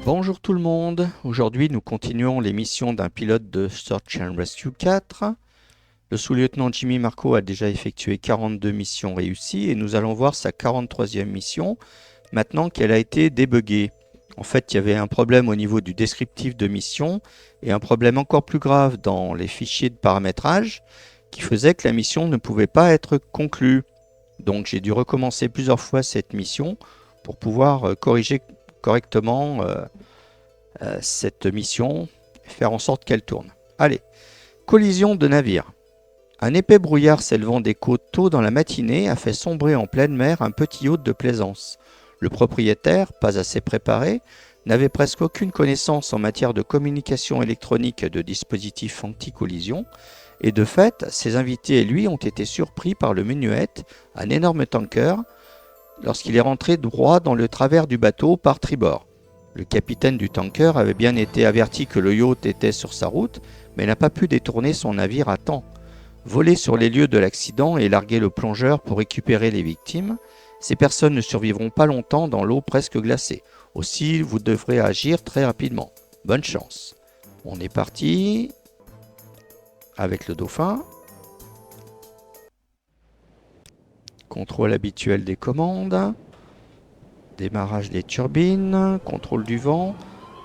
Bonjour tout le monde, aujourd'hui nous continuons les missions d'un pilote de Search and Rescue 4. Le sous-lieutenant Jimmy Marco a déjà effectué 42 missions réussies et nous allons voir sa 43e mission maintenant qu'elle a été débuggée. En fait, il y avait un problème au niveau du descriptif de mission et un problème encore plus grave dans les fichiers de paramétrage qui faisait que la mission ne pouvait pas être conclue. Donc j'ai dû recommencer plusieurs fois cette mission pour pouvoir corriger correctement cette mission et faire en sorte qu'elle tourne. Allez, collision de navire. Un épais brouillard s'élevant des côtes tôt dans la matinée a fait sombrer en pleine mer un petit yacht de plaisance. Le propriétaire, pas assez préparé, n'avait presque aucune connaissance en matière de communication électronique et de dispositifs anti-collision, et de fait, ses invités et lui ont été surpris par le menuet, un énorme tanker, lorsqu'il est rentré droit dans le travers du bateau par tribord. Le capitaine du tanker avait bien été averti que le yacht était sur sa route, mais n'a pas pu détourner son navire à temps. Voler sur les lieux de l'accident et larguer le plongeur pour récupérer les victimes, ces personnes ne survivront pas longtemps dans l'eau presque glacée. Aussi, vous devrez agir très rapidement. Bonne chance. On est parti avec le dauphin. Contrôle habituel des commandes. Démarrage des turbines. Contrôle du vent.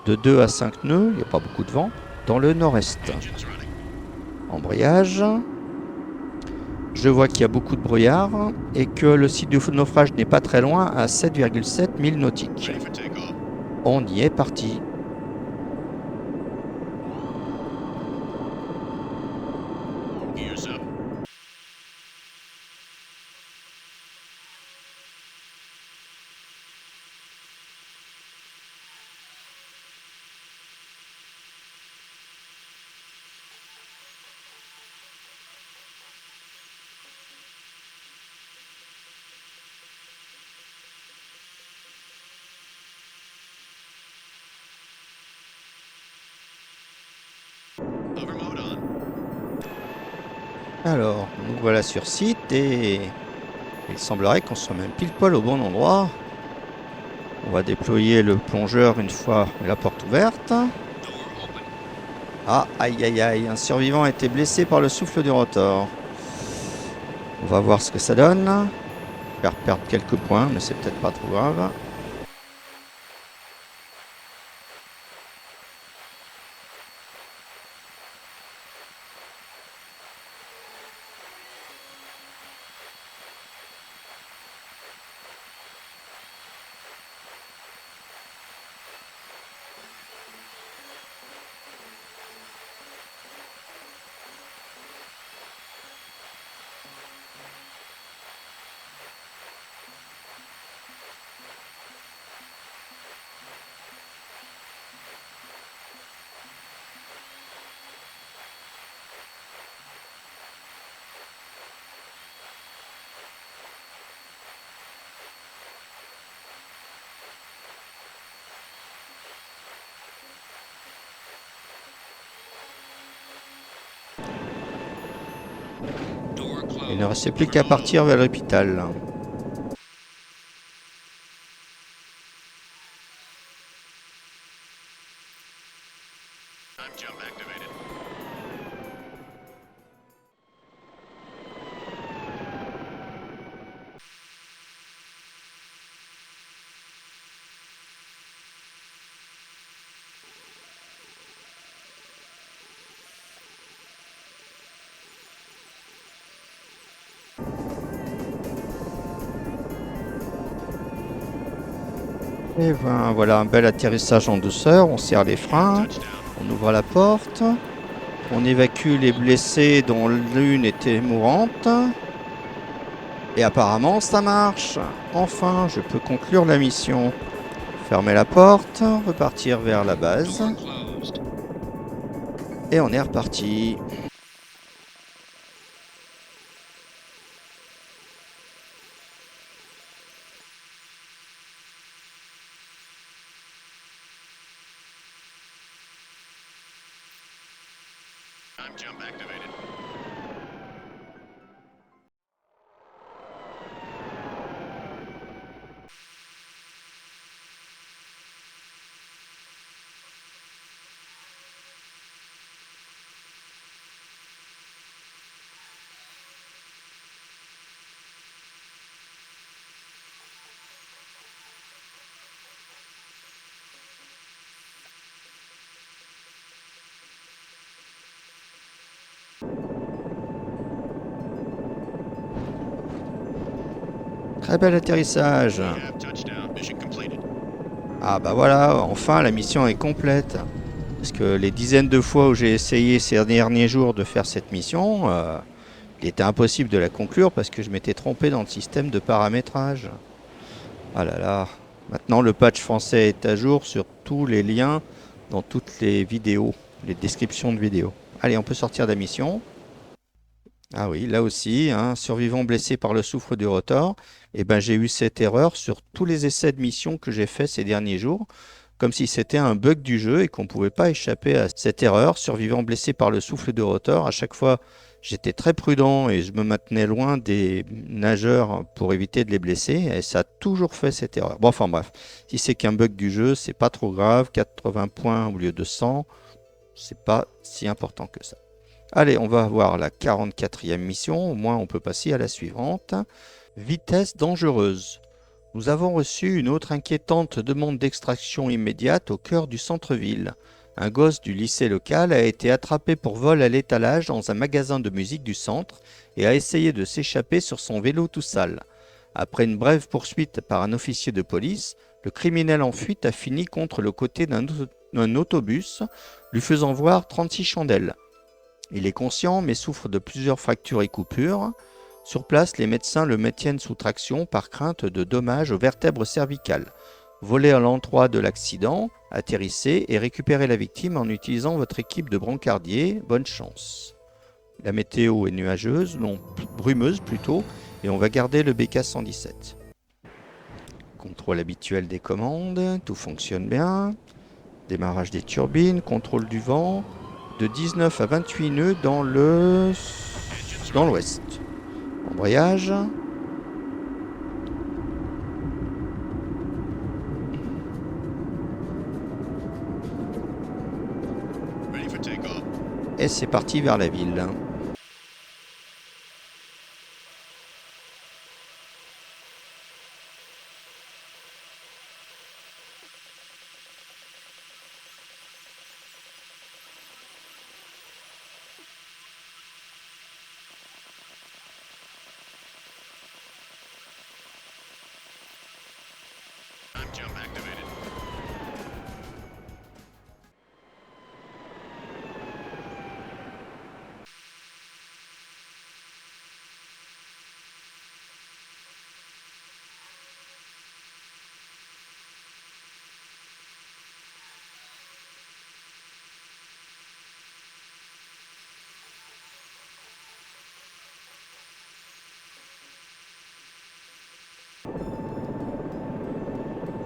De 2 à 5 nœuds, il n'y a pas beaucoup de vent, dans le nord-est. Embrayage. Je vois qu'il y a beaucoup de brouillard et que le site de naufrage n'est pas très loin, à 7,7 milles nautiques. On y est parti. Alors, nous voilà sur site et il semblerait qu'on soit même pile poil au bon endroit. On va déployer le plongeur une fois la porte ouverte. Ah, aïe aïe aïe, un survivant a été blessé par le souffle du rotor. On va voir ce que ça donne. Faire perdre quelques points, mais c'est peut-être pas trop grave. Il ne restait plus qu'à partir vers l'hôpital. Et ben, voilà un bel atterrissage en douceur. On serre les freins, on ouvre la porte, on évacue les blessés dont l'une était mourante. Et apparemment ça marche. Enfin, je peux conclure la mission. Fermer la porte, repartir vers la base. Et on est reparti. Très bel atterrissage. Ah bah voilà, enfin la mission est complète. Parce que les dizaines de fois où j'ai essayé ces derniers jours de faire cette mission, il était impossible de la conclure parce que je m'étais trompé dans le système de paramétrage. Ah là là. Maintenant, le patch français est à jour sur tous les liens dans toutes les vidéos, les descriptions de vidéos. Allez, on peut sortir de la mission. Ah oui, là aussi, hein, survivant blessé par le soufre du rotor. Et ben, j'ai eu cette erreur sur tous les essais de mission que j'ai fait ces derniers jours, comme si c'était un bug du jeu et qu'on ne pouvait pas échapper à cette erreur. Survivant blessé par le souffle du rotor, à chaque fois, j'étais très prudent et je me maintenais loin des nageurs pour éviter de les blesser. Et ça a toujours fait cette erreur. Bon, enfin bref, si c'est qu'un bug du jeu, c'est pas trop grave. 80 points au lieu de 100, c'est pas si important que ça. Allez, on va voir la 44e mission. Au moins, on peut passer à la suivante. Vitesse dangereuse. Nous avons reçu une autre inquiétante demande d'extraction immédiate au cœur du centre-ville. Un gosse du lycée local a été attrapé pour vol à l'étalage dans un magasin de musique du centre et a essayé de s'échapper sur son vélo tout sale. Après une brève poursuite par un officier de police, le criminel en fuite a fini contre le côté d'un autobus, lui faisant voir 36 chandelles. Il est conscient mais souffre de plusieurs fractures et coupures. Sur place, les médecins le maintiennent sous traction par crainte de dommages aux vertèbres cervicales. Volez à l'endroit de l'accident, atterrissez et récupérez la victime en utilisant votre équipe de brancardiers. Bonne chance. La météo est nuageuse, non brumeuse plutôt, et on va garder le BK-117. Contrôle habituel des commandes, tout fonctionne bien. Démarrage des turbines, contrôle du vent, de 19 à 28 nœuds dans l'ouest. Embrayage. Et c'est parti vers la ville.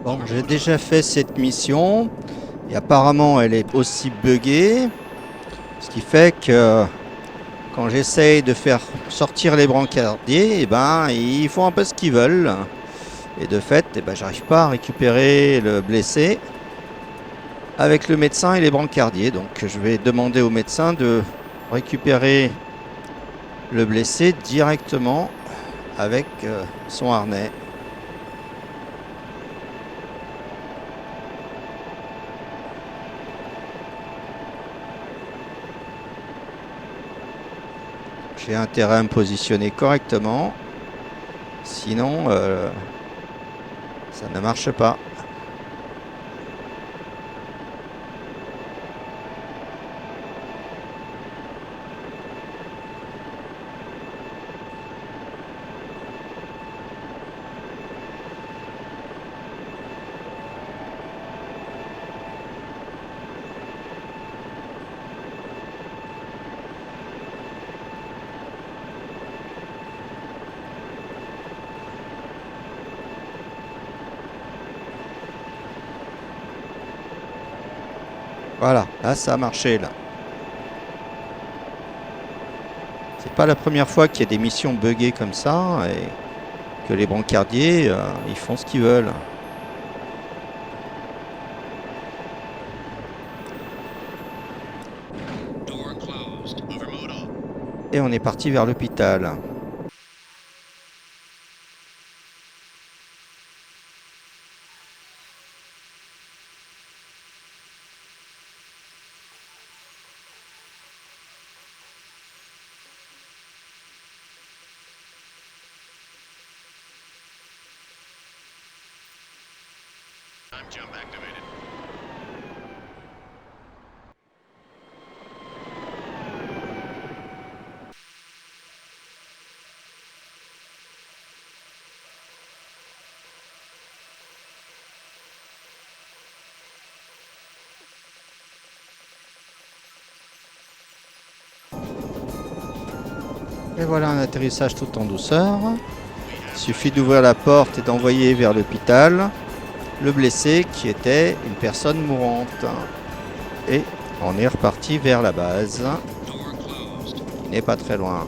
Bon, j'ai déjà fait cette mission et apparemment elle est aussi buggée, ce qui fait que quand j'essaye de faire sortir les brancardiers, eh ben, ils font un peu ce qu'ils veulent. Et de fait, eh ben, j'arrive pas à récupérer le blessé avec le médecin et les brancardiers. Donc je vais demander au médecin de récupérer le blessé directement avec son harnais. J'ai intérêt à me positionner correctement, sinon ça ne marche pas. Voilà, là ça a marché là. C'est pas la première fois qu'il y a des missions buggées comme ça et que les brancardiers ils font ce qu'ils veulent. Et on est parti vers l'hôpital. Et voilà un atterrissage tout en douceur. Il suffit d'ouvrir la porte et d'envoyer vers l'hôpital le blessé qui était une personne mourante. Et on est reparti vers la base. Il n'est pas très loin.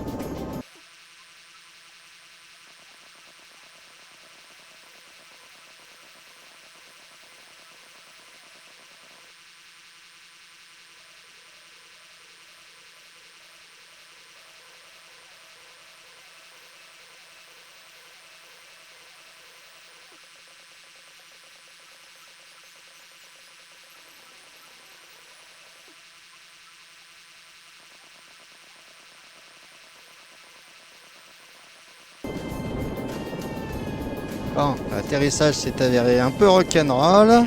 Bon, l'atterrissage s'est avéré un peu rock'n'roll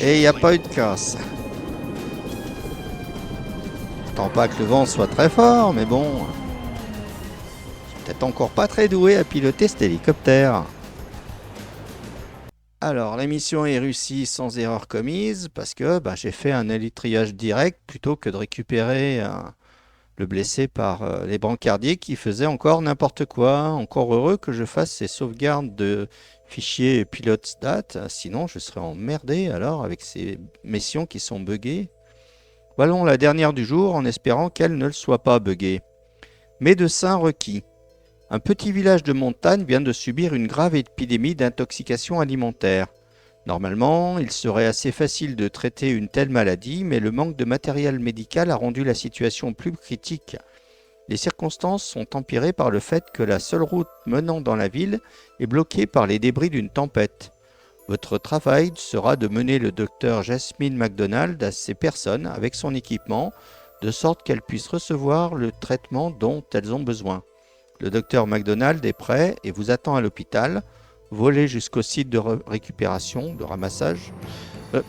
et il n'y a pas eu de casse. Tant pas que le vent soit très fort, mais bon, je suis peut-être encore pas très doué à piloter cet hélicoptère. Alors, la mission est réussie sans erreur commise parce que j'ai fait un élytriage direct plutôt que de récupérer le blessé par les brancardiers qui faisaient encore n'importe quoi. Encore heureux que je fasse ces sauvegardes de fichiers pilote stat, sinon je serais emmerdé alors avec ces missions qui sont buggées. Voilà la dernière du jour en espérant qu'elle ne le soit pas buggée. Médecin requis. Un petit village de montagne vient de subir une grave épidémie d'intoxication alimentaire. Normalement, il serait assez facile de traiter une telle maladie, mais le manque de matériel médical a rendu la situation plus critique. Les circonstances sont empirées par le fait que la seule route menant dans la ville est bloquée par les débris d'une tempête. Votre travail sera de mener le docteur Jasmine MacDonald à ces personnes avec son équipement, de sorte qu'elles puissent recevoir le traitement dont elles ont besoin. Le docteur MacDonald est prêt et vous attend à l'hôpital. Volez jusqu'au site de récupération, de ramassage.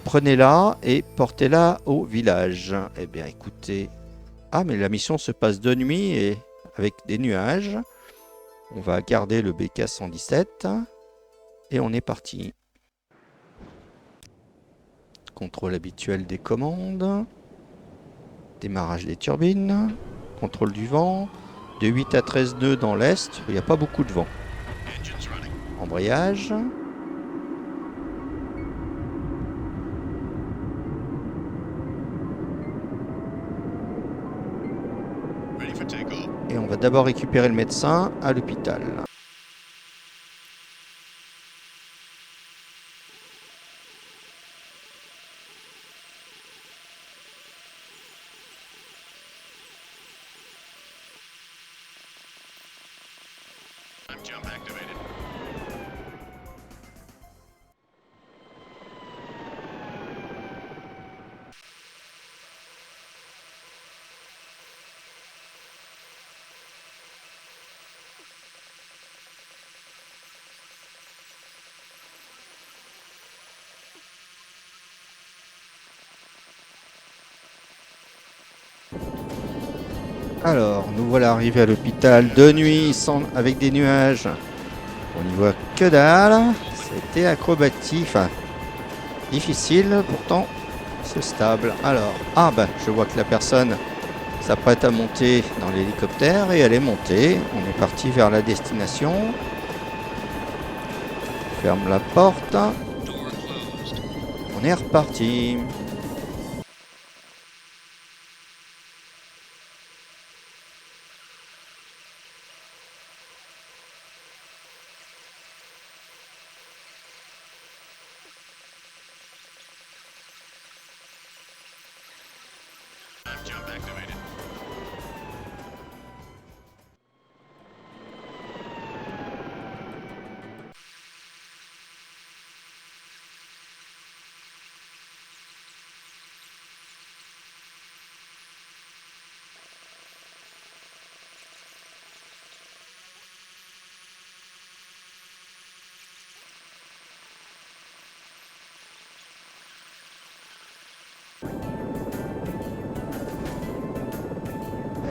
Prenez-la et portez-la au village. Eh bien, écoutez... Ah, mais la mission se passe de nuit et avec des nuages. On va garder le BK-117 et on est parti. Contrôle habituel des commandes. Démarrage des turbines. Contrôle du vent. De 8 à 13 nœuds dans l'est, il n'y a pas beaucoup de vent. Embrayage. Et on va d'abord récupérer le médecin à l'hôpital. Alors, nous voilà arrivés à l'hôpital de nuit avec des nuages. On n'y voit que dalle. C'était acrobatique, enfin difficile, pourtant c'est stable. Alors, je vois que la personne s'apprête à monter dans l'hélicoptère et elle est montée. On est parti vers la destination. Ferme la porte. On est reparti.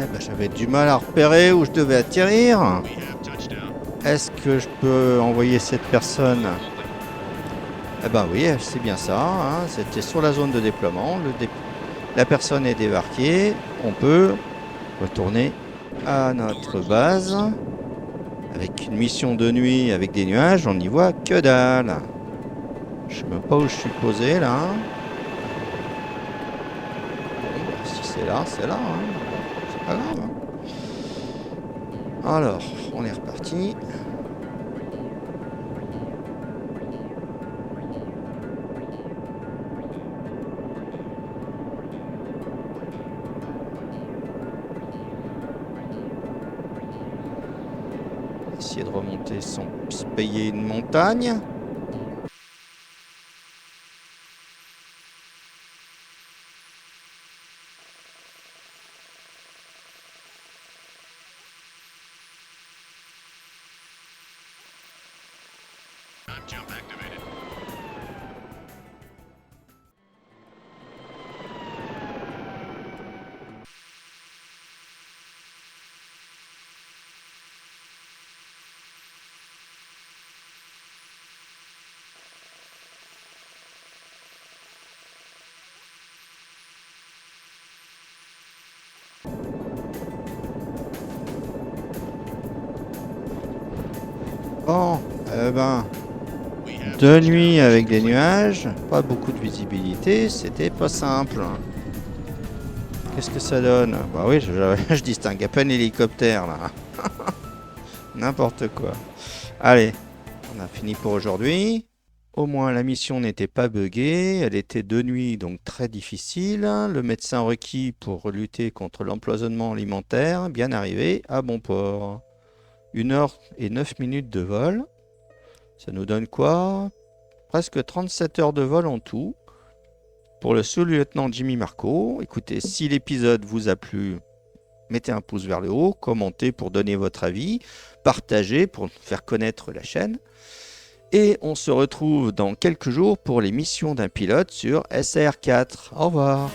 Eh ben, j'avais du mal à repérer où je devais atterrir. Est-ce que je peux envoyer cette personne? Eh ben oui, c'est bien ça, hein. C'était sur la zone de déploiement. La personne est débarquée. On peut retourner à notre base. Avec une mission de nuit avec des nuages, on n'y voit que dalle. Je sais même pas où je suis posé là. Bon, bah, si c'est là, c'est là. Hein. C'est pas grave. Hein. Alors, on est reparti. Essayer de remonter sans se payer une montagne. Bon, eh ben, de nuit avec des nuages, pas beaucoup de visibilité, c'était pas simple. Qu'est-ce que ça donne? Bah oui, je distingue à peine l'hélicoptère là. N'importe quoi. Allez, on a fini pour aujourd'hui. Au moins la mission n'était pas buggée, elle était de nuit donc très difficile. Le médecin requis pour lutter contre l'empoisonnement alimentaire, bien arrivé à bon port. 1 heure et 9 minutes de vol. Ça nous donne quoi? Presque 37 heures de vol en tout. Pour le sous-lieutenant Jimmy Marco. Écoutez, si l'épisode vous a plu, mettez un pouce vers le haut, commentez pour donner votre avis, partagez pour faire connaître la chaîne. Et on se retrouve dans quelques jours pour les missions d'un pilote sur SR4. Au revoir.